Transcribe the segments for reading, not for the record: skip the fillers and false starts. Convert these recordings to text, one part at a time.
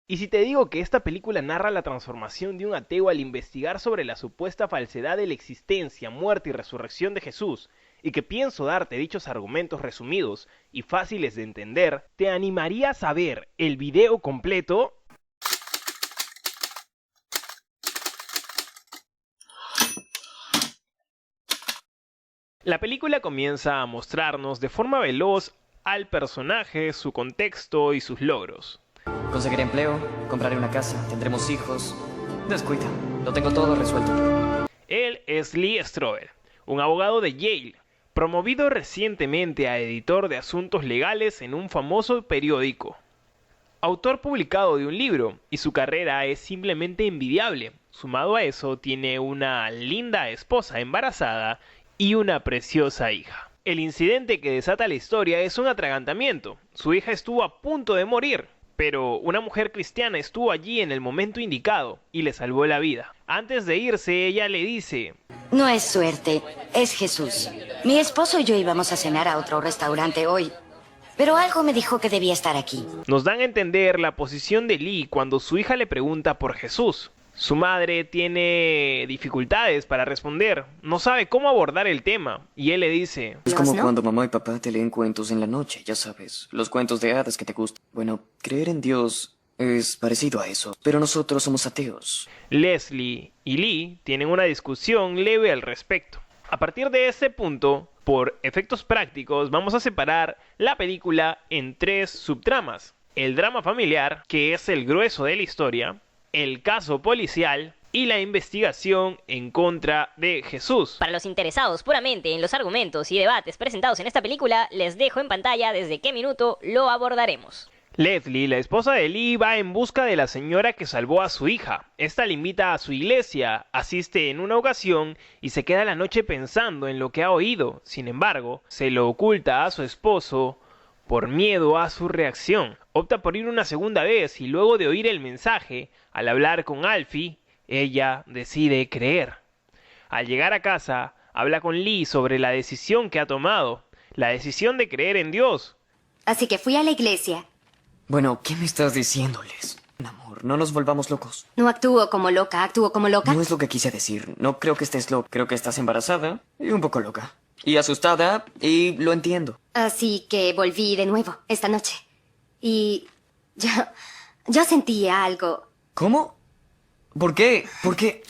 Y si te digo que esta película narra la transformación de un ateo al investigar sobre la supuesta falsedad de la existencia, muerte y resurrección de Jesús, y que pienso darte dichos argumentos resumidos y fáciles de entender, ¿te animarías a ver el video completo? La película comienza a mostrarnos de forma veloz al personaje, su contexto y sus logros. Conseguiré empleo, compraré una casa, tendremos hijos. Descuida, lo tengo todo resuelto. Él es Lee Strobel, un abogado de Yale, promovido recientemente a editor de asuntos legales en un famoso periódico. Autor publicado de un libro, y su carrera es simplemente envidiable. Sumado a eso, tiene una linda esposa embarazada y una preciosa hija. El incidente que desata la historia es un atragantamiento. Su hija estuvo a punto de morir, pero una mujer cristiana estuvo allí en el momento indicado y le salvó la vida. Antes de irse, ella le dice: No es suerte, es Jesús. Mi esposo y yo íbamos a cenar a otro restaurante hoy, pero algo me dijo que debía estar aquí. Nos dan a entender la posición de Lee cuando su hija le pregunta por Jesús. Su madre tiene dificultades para responder, no sabe cómo abordar el tema, y él le dice: Es como ¿No? cuando mamá y papá te leen cuentos en la noche, ya sabes, los cuentos de hadas que te gustan. Bueno, creer en Dios es parecido a eso, pero nosotros somos ateos. Leslie y Lee tienen una discusión leve al respecto. A partir de ese punto, por efectos prácticos, vamos a separar la película en tres subtramas: el drama familiar, que es el grueso de la historia; el caso policial; y la investigación en contra de Jesús. Para los interesados puramente en los argumentos y debates presentados en esta película, les dejo en pantalla desde qué minuto lo abordaremos. Leslie, la esposa de Lee, va en busca de la señora que salvó a su hija. Esta le invita a su iglesia, asiste en una ocasión y se queda la noche pensando en lo que ha oído. Sin embargo, se lo oculta a su esposo por miedo a su reacción. Opta por ir una segunda vez y luego de oír el mensaje, al hablar con Alfie, ella decide creer. Al llegar a casa, habla con Lee sobre la decisión que ha tomado, la decisión de creer en Dios. Así que fui a la iglesia. Bueno, ¿qué me estás diciéndoles? Amor, no nos volvamos locos. No actúo como loca, actúo como loca. No es lo que quise decir. No creo que estés loca. Creo que estás embarazada y un poco loca. Y asustada, y lo entiendo. Así que volví de nuevo esta noche. Y yo sentía algo. ¿Cómo? ¿Por qué? ¿Por qué?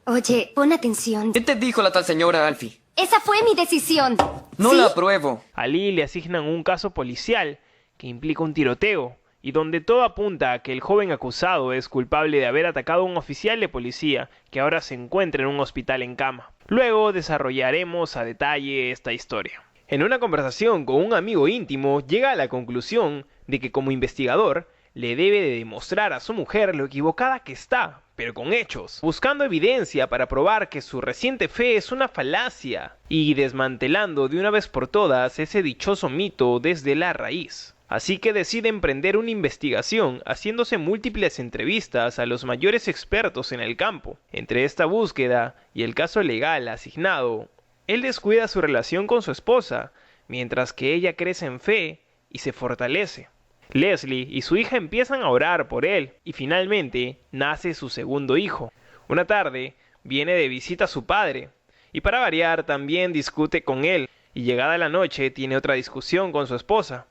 Oye, pon atención. ¿Qué te dijo la tal señora Alfie? Esa fue mi decisión. No ¿Sí? la apruebo. A Lee le asignan un caso policial que implica un tiroteo, y donde todo apunta a que el joven acusado es culpable de haber atacado a un oficial de policía que ahora se encuentra en un hospital en cama. Luego desarrollaremos a detalle esta historia. En una conversación con un amigo íntimo, llega a la conclusión de que como investigador le debe de demostrar a su mujer lo equivocada que está, pero con hechos, buscando evidencia para probar que su reciente fe es una falacia y desmantelando de una vez por todas ese dichoso mito desde la raíz. Así que decide emprender una investigación haciéndose múltiples entrevistas a los mayores expertos en el campo. Entre esta búsqueda y el caso legal asignado, él descuida su relación con su esposa, mientras que ella crece en fe y se fortalece. Leslie y su hija empiezan a orar por él y finalmente nace su segundo hijo. Una tarde viene de visita su padre y para variar también discute con él, y llegada la noche tiene otra discusión con su esposa.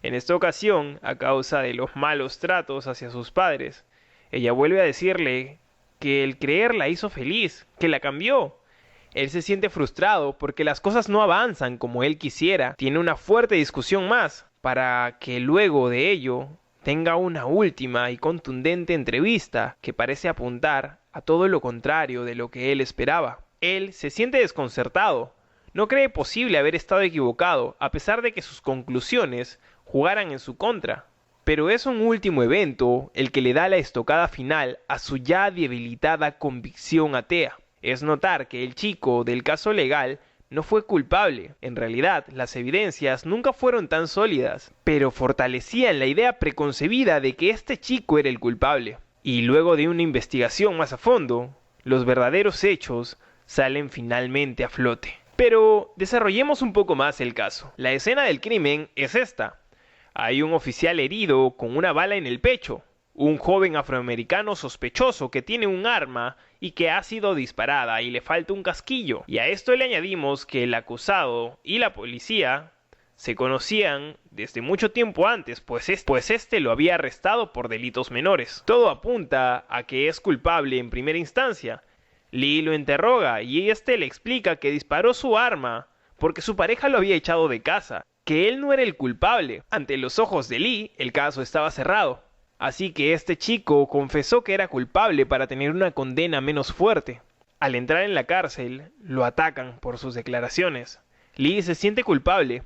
En esta ocasión, a causa de los malos tratos hacia sus padres, ella vuelve a decirle que el creer la hizo feliz, que la cambió. Él se siente frustrado porque las cosas no avanzan como él quisiera. Tiene una fuerte discusión más para que luego de ello tenga una última y contundente entrevista que parece apuntar a todo lo contrario de lo que él esperaba. Él se siente desconcertado. No cree posible haber estado equivocado, a pesar de que sus conclusiones jugaran en su contra. Pero es un último evento el que le da la estocada final a su ya debilitada convicción atea. Es notar que el chico del caso legal no fue culpable. En realidad, las evidencias nunca fueron tan sólidas, pero fortalecían la idea preconcebida de que este chico era el culpable. Y luego de una investigación más a fondo, los verdaderos hechos salen finalmente a flote. Pero desarrollemos un poco más el caso. La escena del crimen es esta. Hay un oficial herido con una bala en el pecho. un joven afroamericano sospechoso que tiene un arma y que ha sido disparada y le falta un casquillo. Y a esto le añadimos que el acusado y la policía se conocían desde mucho tiempo antes, pues este lo había arrestado por delitos menores. Todo apunta a que es culpable en primera instancia. Lee lo interroga y este le explica que disparó su arma porque su pareja lo había echado de casa, que él no era el culpable. Ante los ojos de Lee, el caso estaba cerrado. Así que este chico confesó que era culpable para tener una condena menos fuerte. Al entrar en la cárcel, lo atacan por sus declaraciones. Lee se siente culpable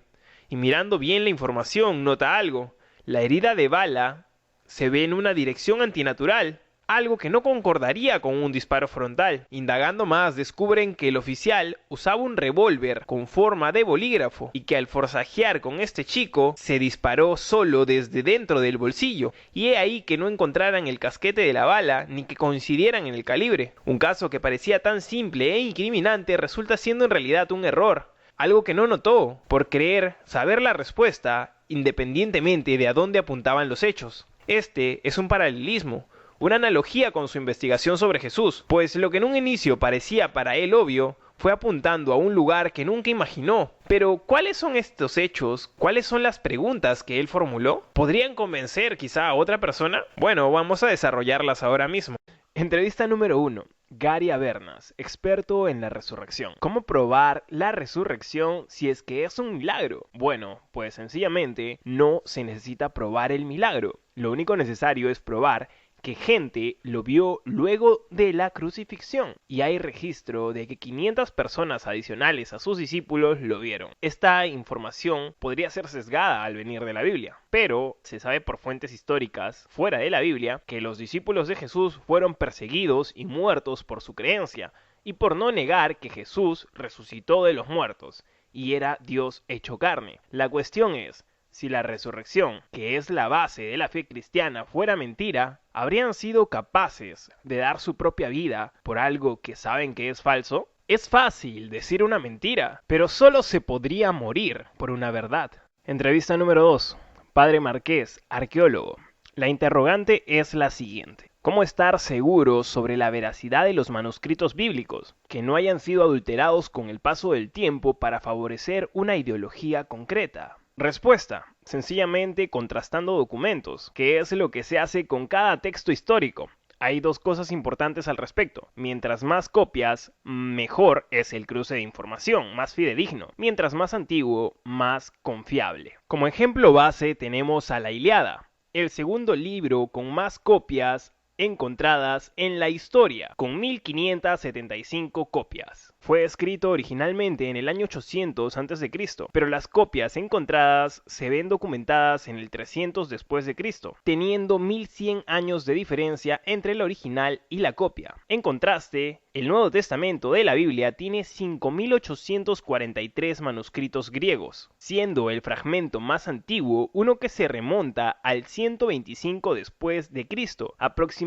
y mirando bien la información nota algo. La herida de bala se ve en una dirección antinatural, algo que no concordaría con un disparo frontal. Indagando más, descubren que el oficial usaba un revólver con forma de bolígrafo y que al forcejear con este chico se disparó solo desde dentro del bolsillo, y he ahí que no encontraran el casquete de la bala ni que coincidieran en el calibre. Un caso que parecía tan simple e incriminante resulta siendo en realidad un error, algo que no notó por creer saber la respuesta independientemente de a dónde apuntaban los hechos. Este es un paralelismo, una analogía con su investigación sobre Jesús, pues lo que en un inicio parecía para él obvio, fue apuntando a un lugar que nunca imaginó. Pero, ¿cuáles son estos hechos? ¿Cuáles son las preguntas que él formuló? ¿Podrían convencer quizá a otra persona? Bueno, vamos a desarrollarlas ahora mismo. Entrevista número 1. Gary Habermas, experto en la resurrección. ¿Cómo probar la resurrección si es que es un milagro? Bueno, pues sencillamente no se necesita probar el milagro. Lo único necesario es probar que gente lo vio luego de la crucifixión, y hay registro de que 500 personas adicionales a sus discípulos lo vieron. Esta información podría ser sesgada al venir de la Biblia, pero se sabe por fuentes históricas fuera de la Biblia que los discípulos de Jesús fueron perseguidos y muertos por su creencia y por no negar que Jesús resucitó de los muertos y era Dios hecho carne. La cuestión es, si la resurrección, que es la base de la fe cristiana, fuera mentira, ¿habrían sido capaces de dar su propia vida por algo que saben que es falso? Es fácil decir una mentira, pero solo se podría morir por una verdad. Entrevista número 2. Padre Marqués, arqueólogo. La interrogante es la siguiente. ¿Cómo estar seguros sobre la veracidad de los manuscritos bíblicos, que no hayan sido adulterados con el paso del tiempo para favorecer una ideología concreta? Respuesta: sencillamente contrastando documentos, que es lo que se hace con cada texto histórico. Hay dos cosas importantes al respecto. Mientras más copias, mejor es el cruce de información, más fidedigno. Mientras más antiguo, más confiable. Como ejemplo base tenemos a la Ilíada, el segundo libro con más copias encontradas en la historia, con 1575 copias. Fue escrito originalmente en el año 800 a.C., pero las copias encontradas se ven documentadas en el 300 después de Cristo, teniendo 1100 años de diferencia entre la original y la copia. En contraste, el Nuevo Testamento de la Biblia tiene 5843 manuscritos griegos, siendo el fragmento más antiguo uno que se remonta al 125 después de Cristo, aproximadamente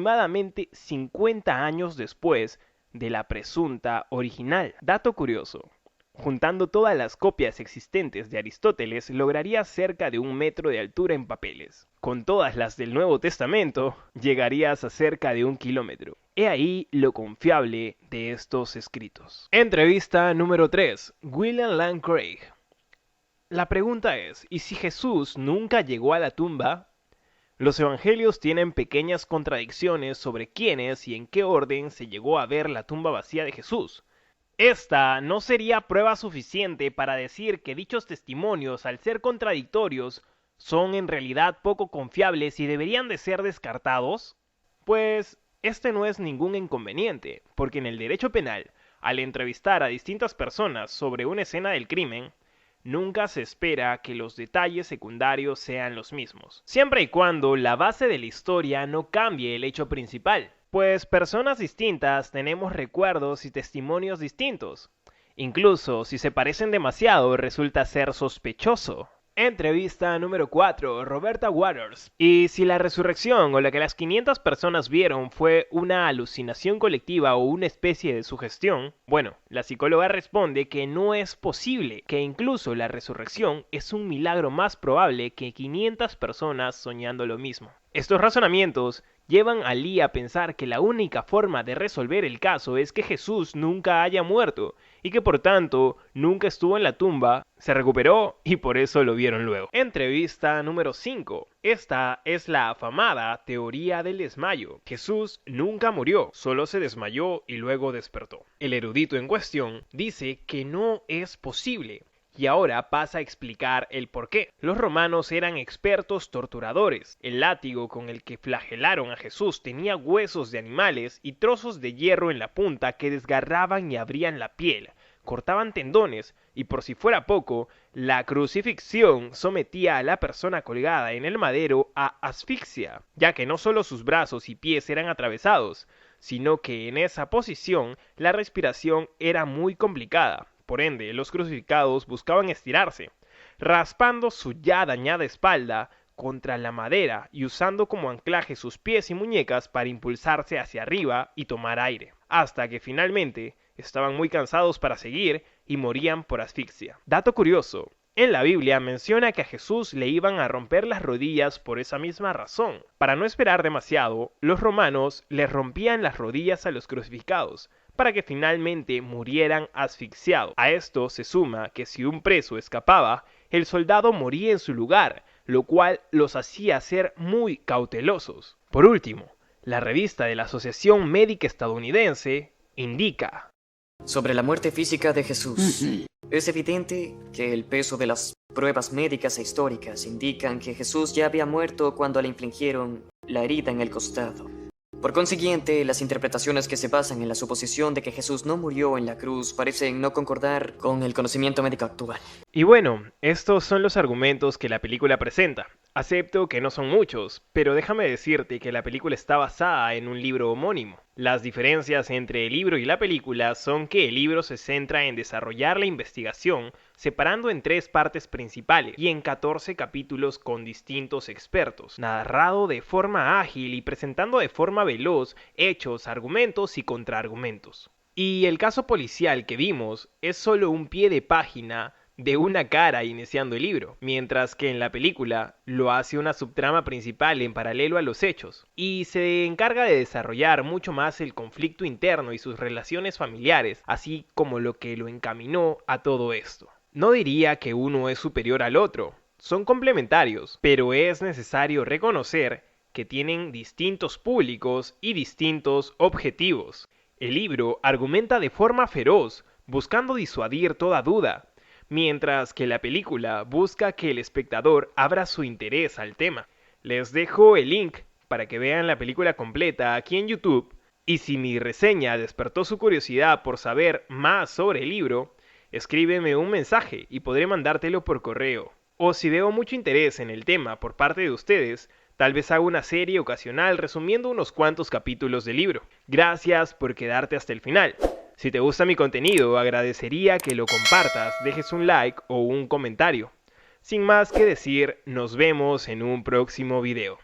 50 años después de la presunta original. Dato curioso: juntando todas las copias existentes de Aristóteles, lograría cerca de 1 metro de altura en papeles. Con todas las del Nuevo Testamento, llegarías a cerca de 1 kilómetro. He ahí lo confiable de estos escritos. Entrevista número 3. William Lane Craig. La pregunta es, ¿y si Jesús nunca llegó a la tumba? Los evangelios tienen pequeñas contradicciones sobre quiénes y en qué orden se llegó a ver la tumba vacía de Jesús. Esta no sería prueba suficiente para decir que dichos testimonios, al ser contradictorios, son en realidad poco confiables y deberían de ser descartados. Pues este no es ningún inconveniente, porque en el derecho penal, al entrevistar a distintas personas sobre una escena del crimen, nunca se espera que los detalles secundarios sean los mismos, siempre y cuando la base de la historia no cambie el hecho principal, pues personas distintas tenemos recuerdos y testimonios distintos. Incluso si se parecen demasiado, resulta ser sospechoso. Entrevista número 4. Roberta Waters. ¿Y si la resurrección o la que las 500 personas vieron fue una alucinación colectiva o una especie de sugestión? Bueno, la psicóloga responde que no es posible, que incluso la resurrección es un milagro más probable que 500 personas soñando lo mismo. Estos razonamientos, llevan a Lee a pensar que la única forma de resolver el caso es que Jesús nunca haya muerto y que por tanto nunca estuvo en la tumba, se recuperó y por eso lo vieron luego. Entrevista número 5. Esta es la afamada teoría del desmayo. Jesús nunca murió, solo se desmayó y luego despertó. El erudito en cuestión dice que no es posible. Y ahora pasa a explicar el porqué. Los romanos eran expertos torturadores. El látigo con el que flagelaron a Jesús tenía huesos de animales y trozos de hierro en la punta que desgarraban y abrían la piel, cortaban tendones, y por si fuera poco, la crucifixión sometía a la persona colgada en el madero a asfixia, ya que no solo sus brazos y pies eran atravesados, sino que en esa posición la respiración era muy complicada. Por ende, los crucificados buscaban estirarse, raspando su ya dañada espalda contra la madera y usando como anclaje sus pies y muñecas para impulsarse hacia arriba y tomar aire, hasta que finalmente estaban muy cansados para seguir y morían por asfixia. Dato curioso, en la Biblia menciona que a Jesús le iban a romper las rodillas por esa misma razón. Para no esperar demasiado, los romanos les rompían las rodillas a los crucificados, para que finalmente murieran asfixiados. A esto se suma que si un preso escapaba, el soldado moría en su lugar, lo cual los hacía ser muy cautelosos. Por último, la revista de la Asociación Médica Estadounidense indica: sobre la muerte física de Jesús. Es evidente que el peso de las pruebas médicas e históricas indican que Jesús ya había muerto cuando le infligieron la herida en el costado. Por consiguiente, las interpretaciones que se basan en la suposición de que Jesús no murió en la cruz parecen no concordar con el conocimiento médico actual. Y bueno, estos son los argumentos que la película presenta. Acepto que no son muchos, pero déjame decirte que la película está basada en un libro homónimo. Las diferencias entre el libro y la película son que el libro se centra en desarrollar la investigación, separando en 3 partes principales y en 14 capítulos con distintos expertos, narrado de forma ágil y presentando de forma veloz hechos, argumentos y contraargumentos. Y el caso policial que vimos es solo un pie de página de una cara iniciando el libro, mientras que en la película lo hace una subtrama principal en paralelo a los hechos, y se encarga de desarrollar mucho más el conflicto interno y sus relaciones familiares, así como lo que lo encaminó a todo esto. No diría que uno es superior al otro, son complementarios, pero es necesario reconocer que tienen distintos públicos y distintos objetivos. El libro argumenta de forma feroz, buscando disuadir toda duda, mientras que la película busca que el espectador abra su interés al tema. Les dejo el link para que vean la película completa aquí en YouTube, y si mi reseña despertó su curiosidad por saber más sobre el libro, escríbeme un mensaje y podré mandártelo por correo. O si veo mucho interés en el tema por parte de ustedes, tal vez haga una serie ocasional resumiendo unos cuantos capítulos del libro. Gracias por quedarte hasta el final. Si te gusta mi contenido, agradecería que lo compartas, dejes un like o un comentario. Sin más que decir, nos vemos en un próximo video.